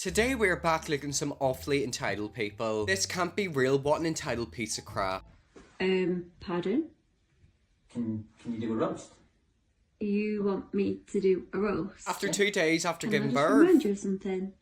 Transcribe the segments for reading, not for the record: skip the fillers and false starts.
Today we're back looking some awfully entitled people. This can't be real, what an entitled piece of crap. Pardon? Can you do a roast? You want me to do a roast? After 2 days after Can giving I just birth. remind you of something?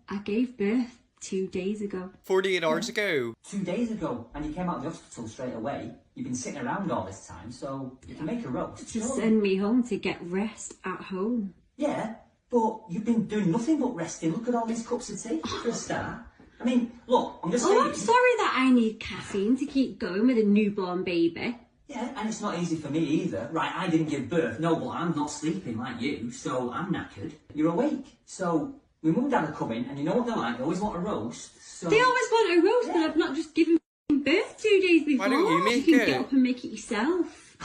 I gave birth 2 days ago. 48 hours ago. 2 days ago, and you came out of the hospital straight away. You've been sitting around all this time, so you can make a roast. To send me home to get rest at home. Yeah, but you've been doing nothing but resting. Look at all these cups of tea for a start. I mean, look, I'm just saying... Oh, I'm sorry that I need caffeine to keep going with a newborn baby. Yeah, and it's not easy for me either. Right, I didn't give birth. No, but I'm not sleeping like you, so I'm knackered. You're awake. So, my mum and dad are coming, and you know what they're like. They always want a roast, so... They always want a roast, but I've not just given birth 2 days before. Why don't you make can it? Get up and make it yourself.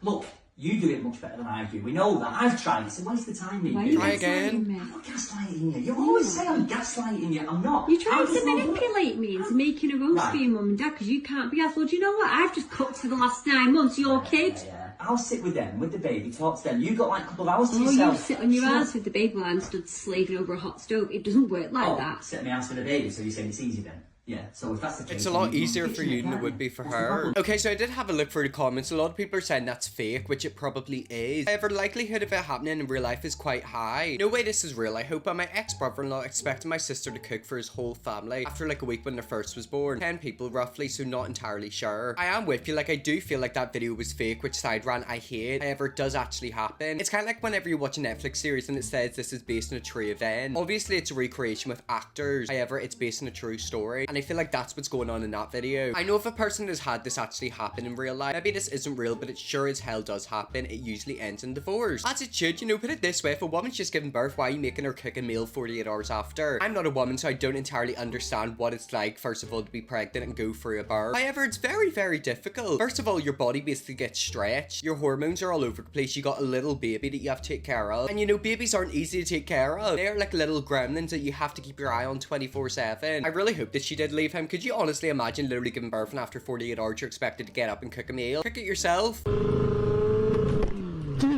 Look, you do it much better than I do. We know that. I've tried. It's a waste of time, me. Why are you Try again. gaslighting me? I'm not gaslighting you. You always say I'm gaslighting you. I'm not. You're trying I'm to just not- manipulate me into making a roast Right. for your mum and dad because you can't be asked. Well, do you know what? I've just cooked for the last 9 months. Your kid. Yeah. I'll sit with them, with the baby, talk to them. You got like a couple of hours to Oh, you yourself. sit on your Sure. ass with the baby while I'm stood slaving over a hot stove. It doesn't work like Oh, that. sit on my ass with the baby, so you're saying it's easy then? Yeah, so if that's the case... It's a then lot you can easier teach for me, you than it can't would you? be for What's the her. problem? Okay, so I did have a look through the comments. A lot of people are saying that's fake, which it probably is. However, the likelihood of it happening in real life is quite high. No way this is real. I hope my ex-brother-in-law expected my sister to cook for his whole family after like a week when their first was born. 10 people roughly, so not entirely sure. I am with you, like I do feel like that video was fake, which side rant I hate. However, it does actually happen. It's kind of like whenever you watch a Netflix series and it says this is based on a true event. Obviously, it's a recreation with actors. However, it's based on a true story. And I feel like that's what's going on in that video. I know if a person has had this actually happen in real life, maybe this isn't real, but it sure as hell does happen. It usually ends in divorce. As it should, you know, put it this way, if a woman's just giving birth, why are you making her cook a meal 48 hours after? I'm not a woman, so I don't entirely understand what it's like, first of all, to be pregnant and go through a birth. However, it's very, very difficult. First of all, your body basically gets stretched. Your hormones are all over the place. You got a little baby that you have to take care of. And you know, babies aren't easy to take care of. They're like little gremlins that you have to keep your eye on 24/7. I really hope that she did leave him. Could you honestly imagine literally giving birth and after 48 hours you're expected to get up and cook a meal? Cook it yourself. Dude,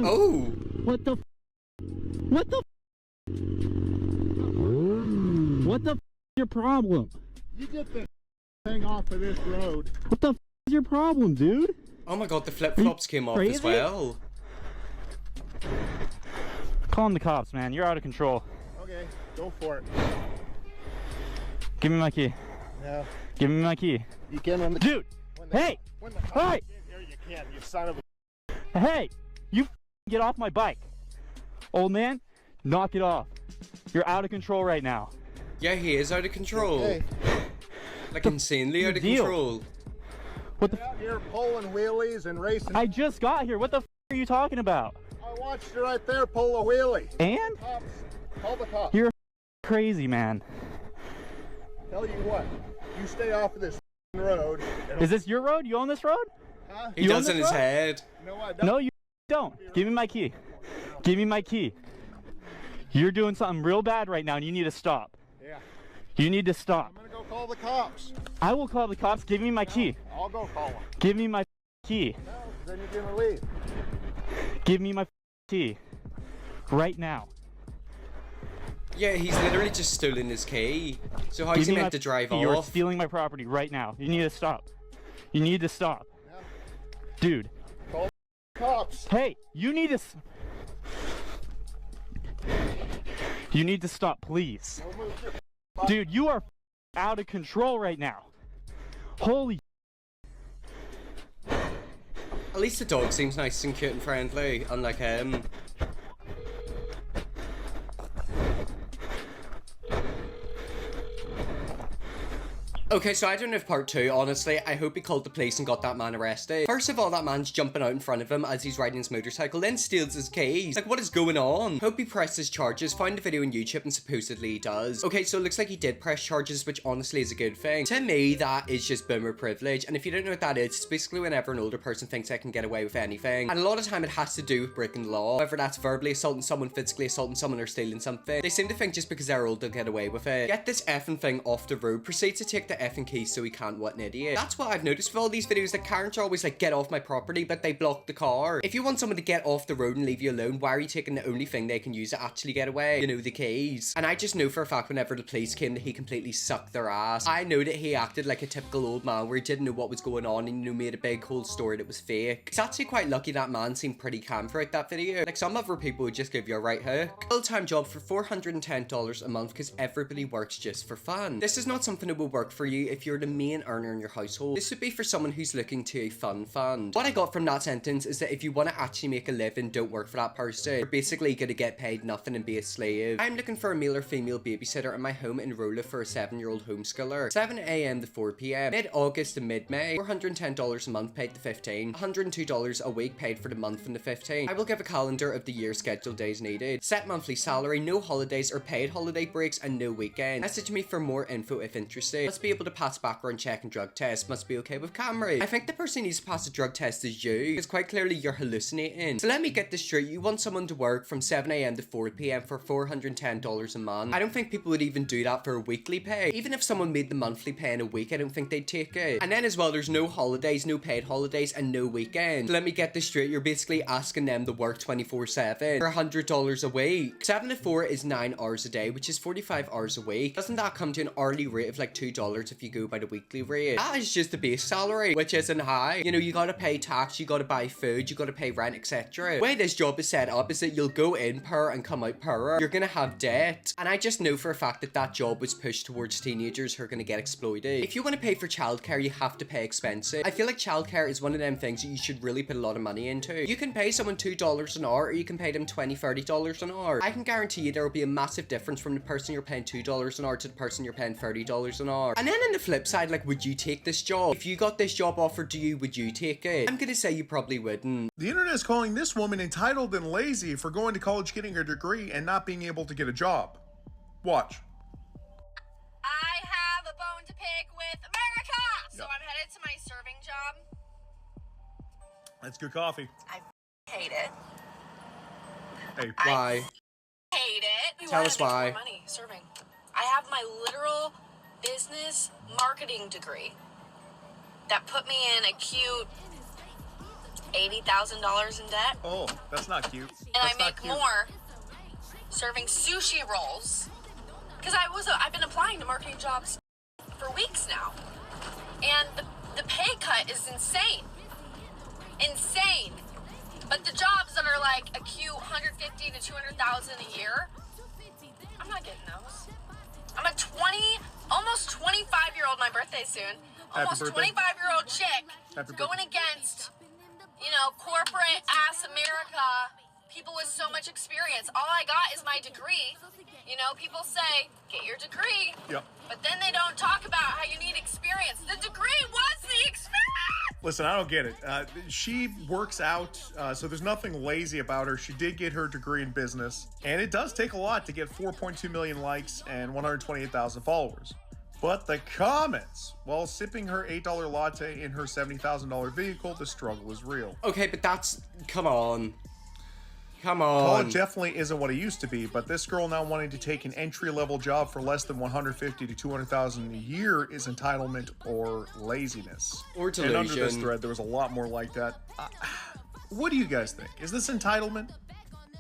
Oh. what the is your problem? You get the thing off of this road. What the is your problem, dude? Oh my god, the flip-flops came off as crazy? well. Calling the cops, man. You're out of control. Okay, go for it. Give me my key. No, Give me my key. you can when the Dude! Hey! when the cops Hey! get here, you can. You son of a. Hey! You get off my bike. Old man, knock it off. You're out of control right now. Yeah, he is out of control. Hey, Like insanely out of deal? control. What the out here pulling wheelies and racing. I just got here. What the are you talking about? I watched you right there pull a wheelie. And? Cops, call the cops. You're crazy, man. Tell you what, you stay off of this road. Is this your road? You own this road? Huh? He You does on in this his road? head. No, I don't. No, you don't. Give me my key. Give me my key. You're doing something real bad right now and you need to stop. Yeah, You need to stop. I'm gonna go call the cops. I will call the cops. Give me my key. I'll go call them. Give me my key. No, then you're gonna leave. Give me my key. Right now. Yeah, he's literally just stolen his key. So how's Give he me meant my to drive key. You're off? stealing my property right now. You need to stop. You need to stop. No. Dude. Call the cops. Hey, you need to You need to stop, please. Don't move your Dude, you are out of control right now. Holy At least the dog seems nice and cute and friendly, unlike him. Okay, so I don't know if part 2, honestly, I hope he called the police and got that man arrested. First of all, that man's jumping out in front of him as he's riding his motorcycle, then steals his keys. Like, what is going on? Hope he presses charges, found the video on YouTube and supposedly he does. Okay, so it looks like he did press charges, which honestly is a good thing. To me, that is just boomer privilege, and if you don't know what that is, it's basically whenever an older person thinks they can get away with anything. And a lot of time it has to do with breaking the law, whether that's verbally assaulting someone, physically assaulting someone, or stealing something. They seem to think just because they're old they'll get away with it. Get this effing thing off the road, proceed to take the effing keys so he can't. What an idiot. That's what I've noticed with all these videos, that Karens are always like, get off my property, but they block the car. If you want someone to get off the road and leave you alone, why are you taking the only thing they can use to actually get away? You know, the keys. And I just know for a fact whenever the police came that he completely sucked their ass. I know that he acted like a typical old man where he didn't know what was going on and, you know, made a big whole story that was fake. It's actually quite lucky that man seemed pretty calm throughout that video. Like, some other people would just give you a right hook. Full-time job for $410 a month because everybody works just for fun. This is not something that will work for you if you're the main earner in your household. This would be for someone who's looking to a fun fund. What I got from that sentence is that if you want to actually make a living, don't work for that person. You're basically gonna get paid nothing and be a slave. I'm looking for a male or female babysitter in my home in Rolla for a 7-year-old homeschooler. 7 a.m. to 4 p.m. Mid-August to mid-May. $410 a month paid to 15. $102 a week paid for the month from the 15. I will give a calendar of the year scheduled days needed. Set monthly salary, no holidays or paid holiday breaks, and no weekend. Message me for more info if interested. Must be able to pass background check and drug test. Must be okay with cameras. I think the person who needs to pass a drug test is you, because quite clearly you're hallucinating. So let me get this straight. You want someone to work from 7 a.m. to 4 p.m. for $410 a month. I don't think people would even do that for a weekly pay. Even if someone made the monthly pay in a week, I don't think they'd take it. And then as well, there's no holidays, no paid holidays, and no weekend. So let me get this straight. You're basically asking them to work 24/7 for $100 a week. 7 to 4 is 9 hours a day, which is 45 hours a week. Doesn't that come to an hourly rate of like $2 if you go by the weekly rate? That is just the base salary, which isn't high. You know, you gotta pay tax, you gotta buy food, you gotta pay rent, etc. The way this job is set up is that you'll go in per and come out per. You're gonna have debt. And I just know for a fact that that job was pushed towards teenagers who are gonna get exploited. If you want to pay for childcare, you have to pay expensive. I feel like childcare is one of them things that you should really put a lot of money into. You can pay someone $2 an hour, or you can pay them $20, $30 an hour. I can guarantee you there will be a massive difference from the person you're paying $2 an hour to the person you're paying $30 an hour. And then on the flip side, like, would you take this job? If you got this job offered to you, would you take it? I'm gonna say you probably wouldn't. The internet is calling this woman entitled and lazy for going to college, getting her degree, and not being able to get a job. Watch. I have a bone to pick with America! So Yep. I'm headed to my serving job. That's good coffee. I hate it. Hey, Why? Hate it. Tell us why. More money serving. I have my literal business marketing degree that put me in a cute $80,000 in debt. oh, that's not cute. And That's I not make cute. more serving sushi rolls. Because I've been applying to marketing jobs for weeks now. And the pay cut is insane. Insane. But the jobs that are like a cute $150,000 to $200,000 a year, I'm not getting those. I'm a almost 25-year-old, my birthday's soon, almost birthday. 25-year-old chick Happy going birthday. against, you know, corporate-ass America, people with so much experience. All I got is my degree. You know, people say, get your degree, Yep. but then they don't talk about how you need experience. The degree was the experience! Listen, I don't get it. She works out, so there's nothing lazy about her. She did get her degree in business, and it does take a lot to get 4.2 million likes and 128,000 followers. But the comments, while sipping her $8 latte in her $70,000 vehicle, the struggle is real. Okay, but that's... Come on. Come College on. definitely isn't what it used to be, but this girl now wanting to take an entry-level job for less than $150,000 to $200,000 a year is entitlement or laziness. Or And under this delusion. thread, there was a lot more like that. What do you guys think? Is this entitlement?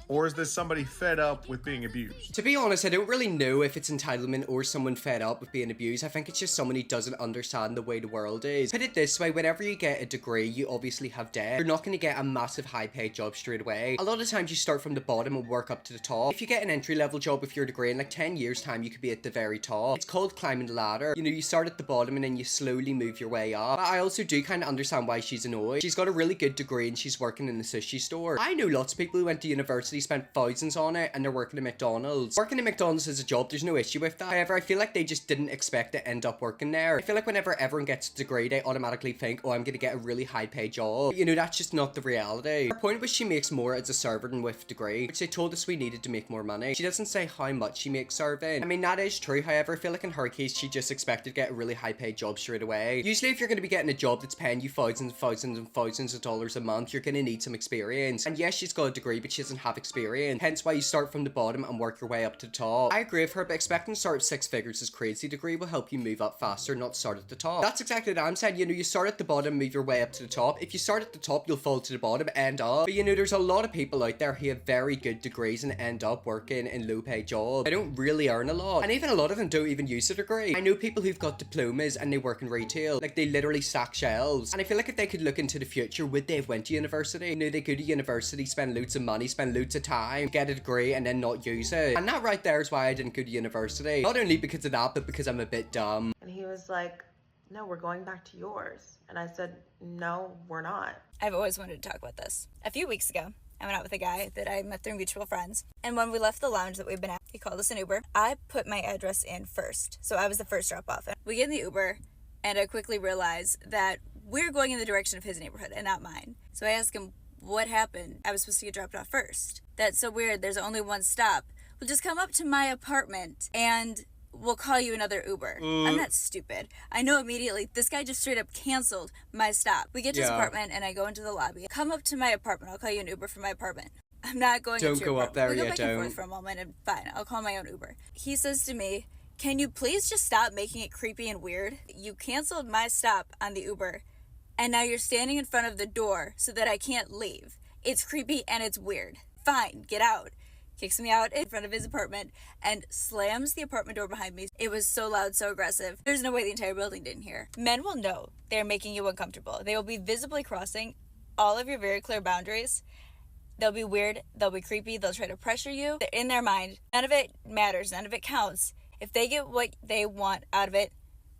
Or is this somebody fed up with being abused? To be honest, I don't really know if it's entitlement or someone fed up with being abused. I think it's just someone who doesn't understand the way the world is. Put it this way, whenever you get a degree, you obviously have debt. You're not going to get a massive high-paid job straight away. A lot of times you start from the bottom and work up to the top. If you get an entry-level job with your degree, in like 10 years' time, you could be at the very top. It's called climbing the ladder. You know, you start at the bottom and then you slowly move your way up. But I also do kind of understand why she's annoyed. She's got a really good degree and she's working in a sushi store. I know lots of people who went to university, spent thousands on it, and they're working at McDonald's. Working at McDonald's is a job, there's no issue with that. However, I feel like they just didn't expect to end up working there. I feel like whenever everyone gets a degree, they automatically think, oh, I'm gonna get a really high paid job. But, you know, that's just not the reality. Her point was she makes more as a server than with degree, which they told us we needed to make more money. She doesn't say how much she makes serving. I mean, that is true. However, I feel like in her case, she just expected to get a really high paid job straight away. Usually, if you're gonna be getting a job that's paying you thousands and thousands and thousands of dollars a month, you're gonna need some experience. And yes, she's got a degree, but she doesn't have experience, hence why you start from the bottom and work your way up to the top. I agree with her, but expecting to start at 6 figures is crazy. Degree will help you move up faster, not start at the top. That's exactly what I'm saying. You know, you start at the bottom, move your way up to the top. If you start at the top, you'll fall to the bottom, end up. But you know, there's a lot of people out there who have very good degrees and end up working in low paid jobs. They don't really earn a lot, and even a lot of them don't even use a degree. I know people who've got diplomas and they work in retail, like they literally stack shelves. And I feel like if they could look into the future, would they have went to university? You know, they go to university, spend loads of money, spend loads of time, get a degree, and then not use it. And that right there is why I didn't go to university. Not only because of that, but because I'm a bit dumb. And he was like, no, we're going back to yours. And I said, no, we're not. I've always wanted to talk about this. A few weeks ago, I went out with a guy that I met through mutual friends. And when we left the lounge that we've been at, he called us an Uber. I put my address in first. So I was the first drop off. We get in the Uber, and I quickly realized that we're going in the direction of his neighborhood and not mine. So I asked him, what happened? I was supposed to get dropped off first. That's so weird. There's only one stop. Well, just come up to my apartment and we'll call you another Uber. I'm not stupid. I know immediately. This guy just straight up canceled my stop. We get to his apartment and I go into the lobby. Come up to my apartment. I'll call you an Uber from my apartment. I'm not going Don't up to your go up there, We go yeah, back and don't. forth for a moment and fine, I'll call my own Uber. He says to me, can you please just stop making it creepy and weird? You canceled my stop on the Uber and now you're standing in front of the door so that I can't leave. It's creepy and it's weird. Fine, get out. Kicks me out in front of his apartment and slams the apartment door behind me. It was so loud, so aggressive. There's no way the entire building didn't hear. Men will know they're making you uncomfortable. They will be visibly crossing all of your very clear boundaries. They'll be weird, they'll be creepy, they'll try to pressure you. In their mind, none of it matters, none of it counts. If they get what they want out of it,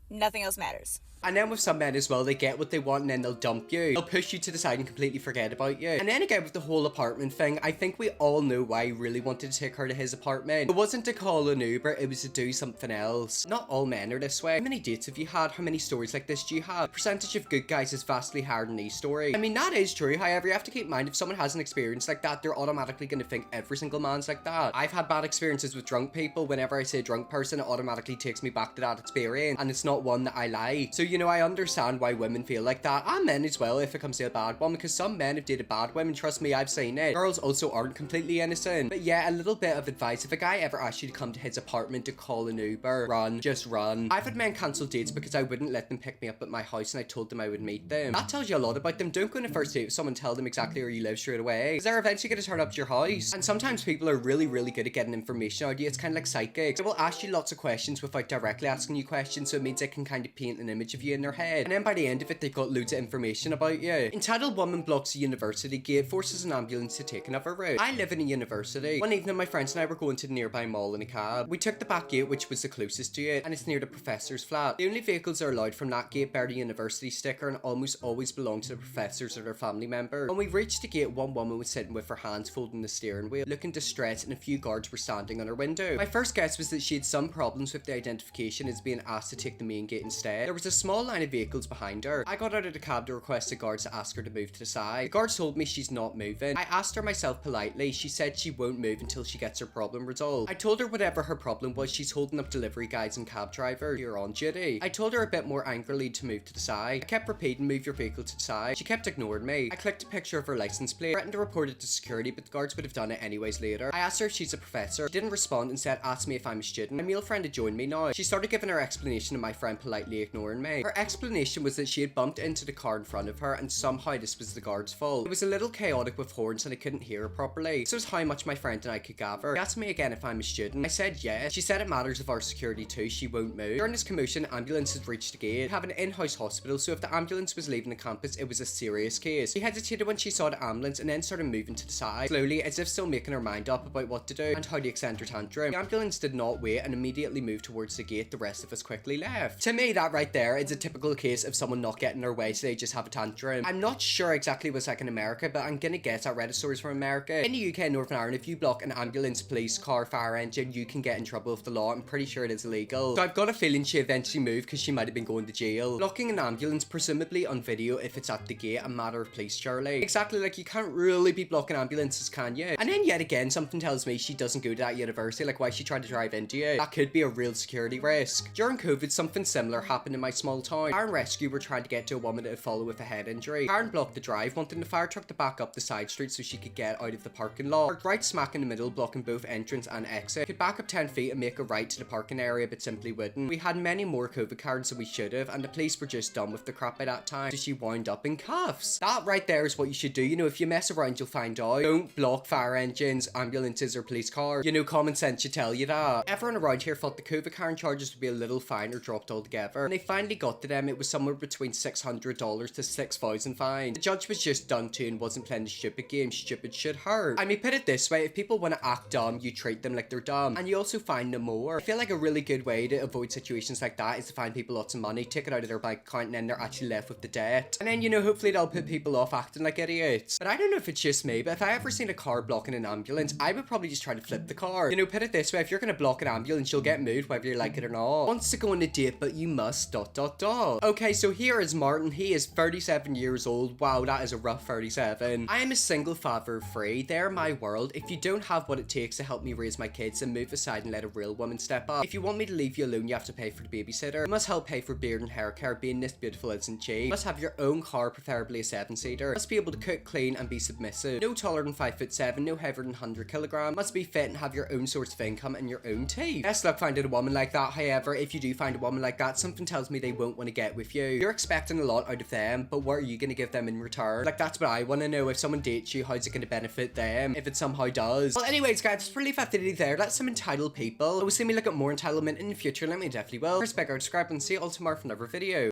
nothing else matters. And then with some men as well, they get what they want and then they'll dump you. They'll push you to the side and completely forget about you. And then again with the whole apartment thing, I think we all know why he really wanted to take her to his apartment. It wasn't to call an Uber, it was to do something else. Not all men are this way. How many dates have you had? How many stories like this do you have? The percentage of good guys is vastly higher than these stories. I mean, that is true. However, you have to keep in mind, if someone has an experience like that, they're automatically going to think every single man's like that. I've had bad experiences with drunk people. Whenever I say drunk person, it automatically takes me back to that experience. And it's not one that I like. So, you know, I understand why women feel like that, and men as well if it comes to a bad one, because some men have dated bad women. Trust me, I've seen it. Girls also aren't completely innocent. But yeah, a little bit of advice: if a guy ever asks you to come to his apartment to call an Uber, run. Just run. I've had men cancel dates because I wouldn't let them pick me up at my house and I told them I would meet them. That tells you a lot about them. Don't go on a first date with someone, tell them exactly where you live straight away, because they're eventually going to turn up to your house. And sometimes people are really good at getting information out of you. It's kind of like psychics. They will ask you lots of questions without directly asking you questions, so it means they can kind of paint an image of you in their head, and then by the end of it, they've got loads of information about you. Entitled woman blocks a university gate, forces an ambulance to take another route. I live in a university. One evening, my friends and I were going to the nearby mall in a cab. We took the back gate, which was the closest to it, and it's near the professor's flat. The only vehicles that are allowed from that gate bear the university sticker and almost always belong to the professors or their family member. When we reached the gate, one woman was sitting with her hands folding the steering wheel, looking distressed, and a few guards were standing on her window. My first guess was that she had some problems with the identification, as being asked to take the main gate instead. There was a small line of vehicles behind her. I got out of the cab to request the guards to ask her to move to the side. The guards told me she's not moving. I asked her myself politely. She said she won't move until she gets her problem resolved. I told her whatever her problem was, she's holding up delivery guides and cab driver. You're on duty. I told her a bit more angrily to move to the side. I kept repeating, move your vehicle to the side. She kept ignoring me. I clicked a picture of her license plate, threatened to report it to security, but the guards would have done it anyways later. I asked her if she's a professor. She didn't respond and said, ask me if I'm a student. My male friend had joined me now. She started giving her explanation and my friend politely ignoring me. Her explanation was that she had bumped into the car in front of her and somehow this was the guard's fault. It was a little chaotic with horns and I couldn't hear her properly. So was how much my friend and I could gather. She asked me again if I'm a student. I said yes. She said it matters of our security too. She won't move. During this commotion, ambulance had reached the gate. We have an in-house hospital, so if the ambulance was leaving the campus, it was a serious case. She hesitated when she saw the ambulance and then started moving to the side, slowly, as if still making her mind up about what to do and how to extend her tantrum. The ambulance did not wait and immediately moved towards the gate. The rest of us quickly left. To me, that right there is a typical case of someone not getting their way, so they just have a tantrum. I'm not sure exactly what's like in America, but I'm gonna guess I read a stories from America. In the UK and Northern Ireland, if you block an ambulance, police car, fire engine, you can get in trouble with the law. I'm pretty sure it is illegal. So I've got a feeling she eventually moved because she might have been going to jail. Blocking an ambulance, presumably on video if it's at the gate, a matter of police, surely. Exactly, like you can't really be blocking ambulances, can you? And then yet again, something tells me she doesn't go to that university, like why she tried to drive into you. That could be a real security risk. During COVID, something similar happened in my small small town. Fire and rescue were trying to get to a woman that had fallen with a head injury. Karen blocked the drive, wanting the fire truck to back up the side street so she could get out of the parking lot. Parked right smack in the middle, blocking both entrance and exit. Could back up 10 feet and make a right to the parking area, but simply wouldn't. We had many more COVID cards than we should have, and the police were just done with the crap by that time, so she wound up in cuffs. That right there is what you should do. You know, if you mess around, you'll find out. Don't block fire engines, ambulances, or police cars. You know, common sense should tell you that. Everyone around here thought the COVID Karen charges would be a little fine or dropped altogether. When they finally got to them, it was somewhere between $600 to $6,000 fine. The judge was just done too and wasn't playing the stupid game. Stupid should hurt. I mean, put it this way, if people want to act dumb, you treat them like they're dumb, and you also fine them more. I feel like a really good way to avoid situations like that is to find people lots of money, take it out of their bank account, and then they're actually left with the debt. And then, you know, hopefully they'll put people off acting like idiots. But I don't know if it's just me, but if I ever seen a car blocking an ambulance, I would probably just try to flip the car. You know, put it this way, if you're gonna block an ambulance, you'll get moved whether you like it or not. Wants to go on a date, but you must ... Okay, so here is Martin. He is 37 years old. Wow, that is a rough 37. I am a single father of 3. They're my world. If you don't have what it takes to help me raise my kids, then move aside and let a real woman step up. If you want me to leave you alone, you have to pay for the babysitter. You must help pay for beard and hair care. Being this beautiful isn't cheap. You must have your own car, preferably a 7-seater. Must be able to cook, clean, and be submissive. No taller than 5'7", no heavier than 100 kilograms. Must be fit and have your own source of income and your own teeth. Best luck finding a woman like that. However, if you do find a woman like that, something tells me they won't want to get with you. You're expecting a lot out of them, but what are you going to give them in return? Like, that's what I want to know. If someone dates you, how's it going to benefit them? If it somehow does. Well, anyways, guys, just leave that video there. That's some entitled people. I will see me look at more entitlement in the future. Let me definitely will. Respect, subscribe, and see you all tomorrow for another video.